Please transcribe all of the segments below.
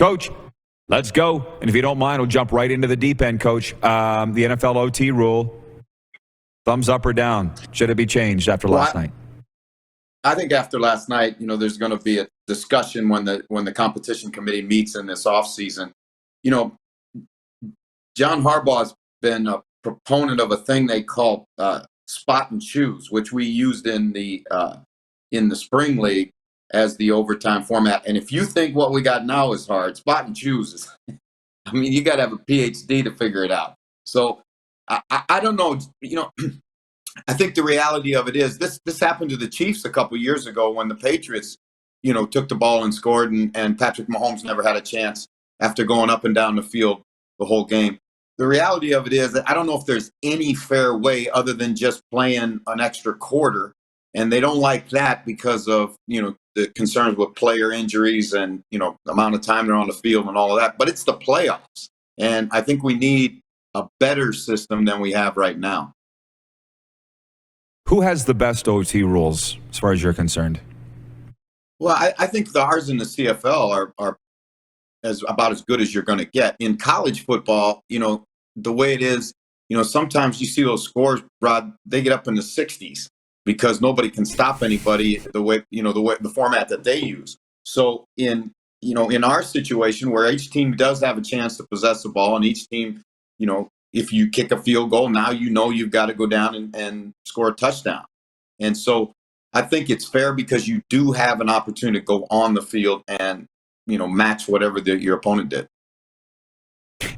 Coach, let's go. And if you don't mind, we'll jump right into the deep end, Coach. The NFL OT rule, thumbs up or down? Should it be changed after last night? I think after last night, there's going to be a discussion when the competition committee meets in this offseason. John Harbaugh's been a proponent of a thing they call spot and choose, which we used in the spring league as the overtime format. And if you think what we got now is hard, spot and choose is, you got to have a PhD to figure it out. So I don't know, I think the reality of it is this happened to the Chiefs a couple years ago when the Patriots, took the ball and scored, and Patrick Mahomes never had a chance after going up and down the field the whole game. The reality of it is that I don't know if there's any fair way other than just playing an extra quarter, and they don't like that because of, the concerns with player injuries and, the amount of time they're on the field and all of that. But it's the playoffs, and I think we need a better system than we have right now. Who has the best OT rules as far as you're concerned? Well, I think the ours in the CFL are about as good as you're going to get. In college football, the way it is, sometimes you see those scores, Rod, they get up in the 60s because nobody can stop anybody the format that they use. So in our situation where each team does have a chance to possess the ball, and each team, if you kick a field goal, now you've got to go down and score a touchdown. And so I think it's fair because you do have an opportunity to go on the field and, match whatever your opponent did.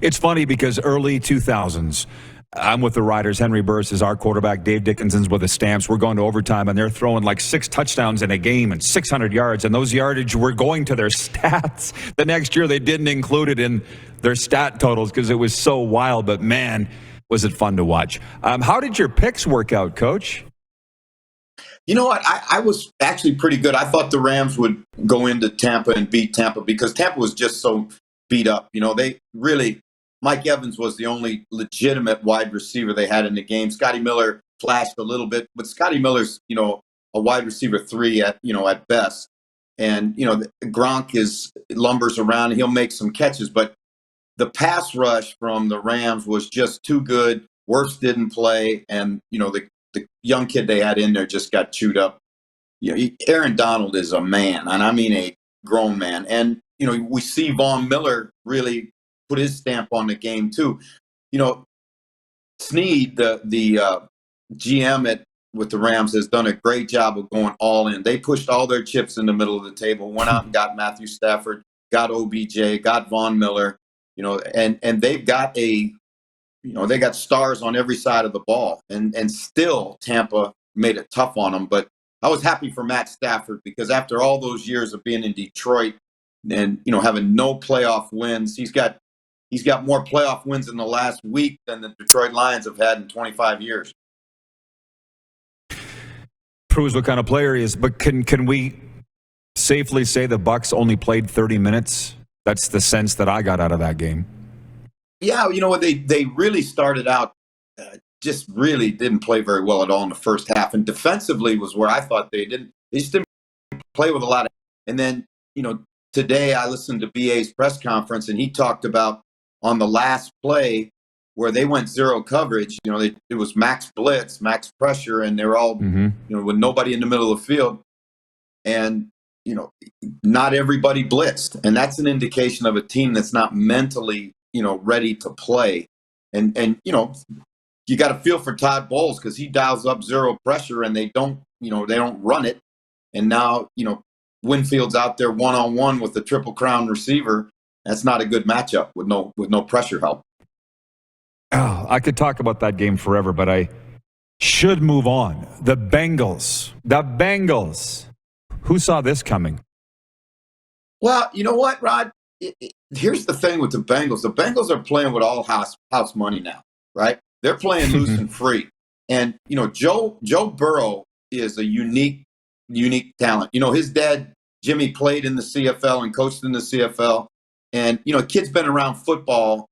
It's funny because early 2000s, I'm with the Riders. Henry Burris is our quarterback. Dave Dickinson's with the Stamps. We're going to overtime, and they're throwing like 6 touchdowns in a game and 600 yards, and those yardage were going to their stats. The next year, they didn't include it in their stat totals because it was so wild, but man, was it fun to watch. How did your picks work out, Coach? You know what? I was actually pretty good. I thought the Rams would go into Tampa and beat Tampa because Tampa was just so beat up. Mike Evans was the only legitimate wide receiver they had in the game. Scotty Miller flashed a little bit, but Scotty Miller's, a wide receiver 3 at best. And, Gronk lumbers around and he'll make some catches, but the pass rush from the Rams was just too good. Wirfs didn't play. And, the young kid they had in there just got chewed up. Aaron Donald is a man, and I mean a grown man. And, we see Von Miller really put his stamp on the game too. Snead, the GM with the Rams, has done a great job of going all in. They pushed all their chips in the middle of the table, went out and got Matthew Stafford, got OBJ, got Von Miller, and they've got they got stars on every side of the ball, and still Tampa made it tough on them. But I was happy for Matt Stafford because after all those years of being in Detroit and having no playoff wins, he's got more playoff wins in the last week than the Detroit Lions have had in 25 years. Proves what kind of player he is. But can we safely say the Bucs only played 30 minutes? That's the sense that I got out of that game. Yeah, they really started out just really didn't play very well at all in the first half. And defensively was where I thought they just didn't play with a lot of. And then, today I listened to BA's press conference, and he talked about on the last play where they went zero coverage, it was max blitz, max pressure, and they're all, with nobody in the middle of the field. And, not everybody blitzed. And that's an indication of a team that's not mentally, ready to play. And you got to feel for Todd Bowles because he dials up zero pressure and they don't run it. And now, Winfield's out there one-on-one with the Triple Crown receiver. That's not a good matchup with no pressure help. Oh, I could talk about that game forever, but I should move on. The Bengals. Who saw this coming? Well, you know what, Rod? Here's the thing with the Bengals. The Bengals are playing with all house money now, right? They're playing loose and free. And, Joe Burrow is a unique talent. His dad, Jimmy, played in the CFL and coached in the CFL. And, kid's been around football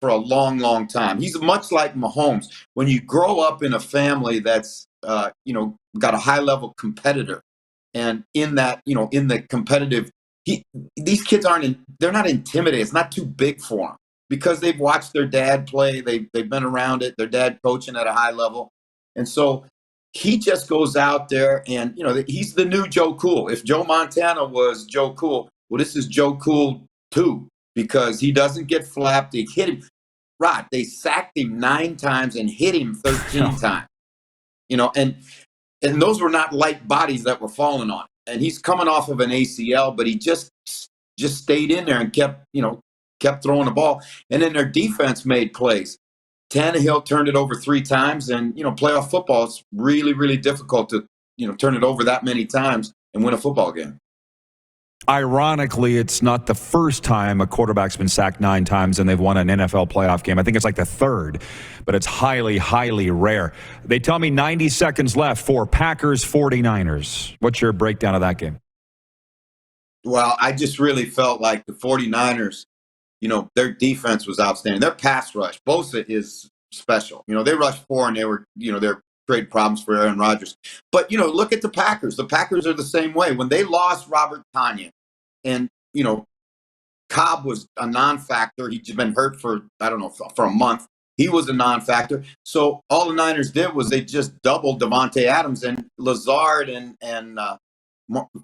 for a long, long time. He's much like Mahomes. When you grow up in a family that's, got a high-level competitor, and in that, in the competitive these kids they're not intimidated. It's not too big for them because they've watched their dad play. They've been around it. Their dad coaching at a high level. And so he just goes out there and, he's the new Joe Cool. If Joe Montana was Joe Cool, well, this is Joe Cool too, because he doesn't get flapped. They hit him. Rod, they sacked him 9 times and hit him 13 times. And those were not light bodies that were falling on him. And he's coming off of an ACL, but he just stayed in there and kept throwing the ball. And then their defense made plays. Tannehill turned it over 3 times, and playoff football is really, really difficult to turn it over that many times and win a football game. Ironically, it's not the first time a quarterback's been sacked 9 times and they've won an NFL playoff game. I think it's like the 3rd, but it's highly, highly rare. They tell me 90 seconds left for Packers 49ers. What's your breakdown of that game? Well, I just really felt like the 49ers, their defense was outstanding. Their pass rush, Bosa is special. They rushed 4 and they were, they're great problems for Aaron Rodgers. But, look at the Packers. The Packers are the same way. When they lost Robert Tonyan and, Cobb was a non-factor. He'd been hurt for a month. He was a non-factor. So all the Niners did was they just doubled Devontae Adams and Lazard and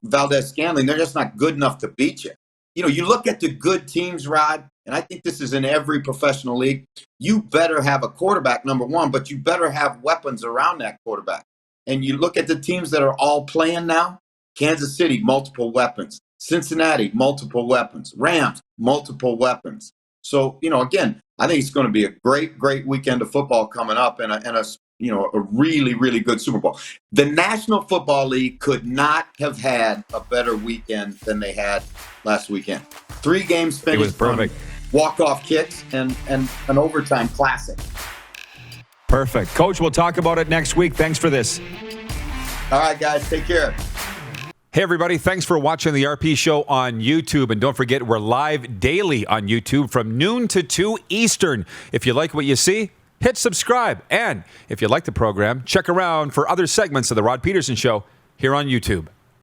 Valdez-Scantling. They're just not good enough to beat you. You look at the good teams, Rod, and I think this is in every professional league. You better have a quarterback, number one, but you better have weapons around that quarterback. And you look at the teams that are all playing now, Kansas City, multiple weapons. Cincinnati, multiple weapons. Rams, multiple weapons. So, again, I think it's going to be a great, great weekend of football coming up and a really, really good Super Bowl. The National Football League could not have had a better weekend than they had last weekend. 3 games finished. It was perfect. Walk-off kicks and an overtime classic. Perfect. Coach, we'll talk about it next week. Thanks for this. All right, guys. Take care. Hey, everybody. Thanks for watching the RP Show on YouTube. And don't forget, we're live daily on YouTube from noon to 2 Eastern. If you like what you see, hit subscribe. And if you like the program, check around for other segments of the Rod Pedersen Show here on YouTube.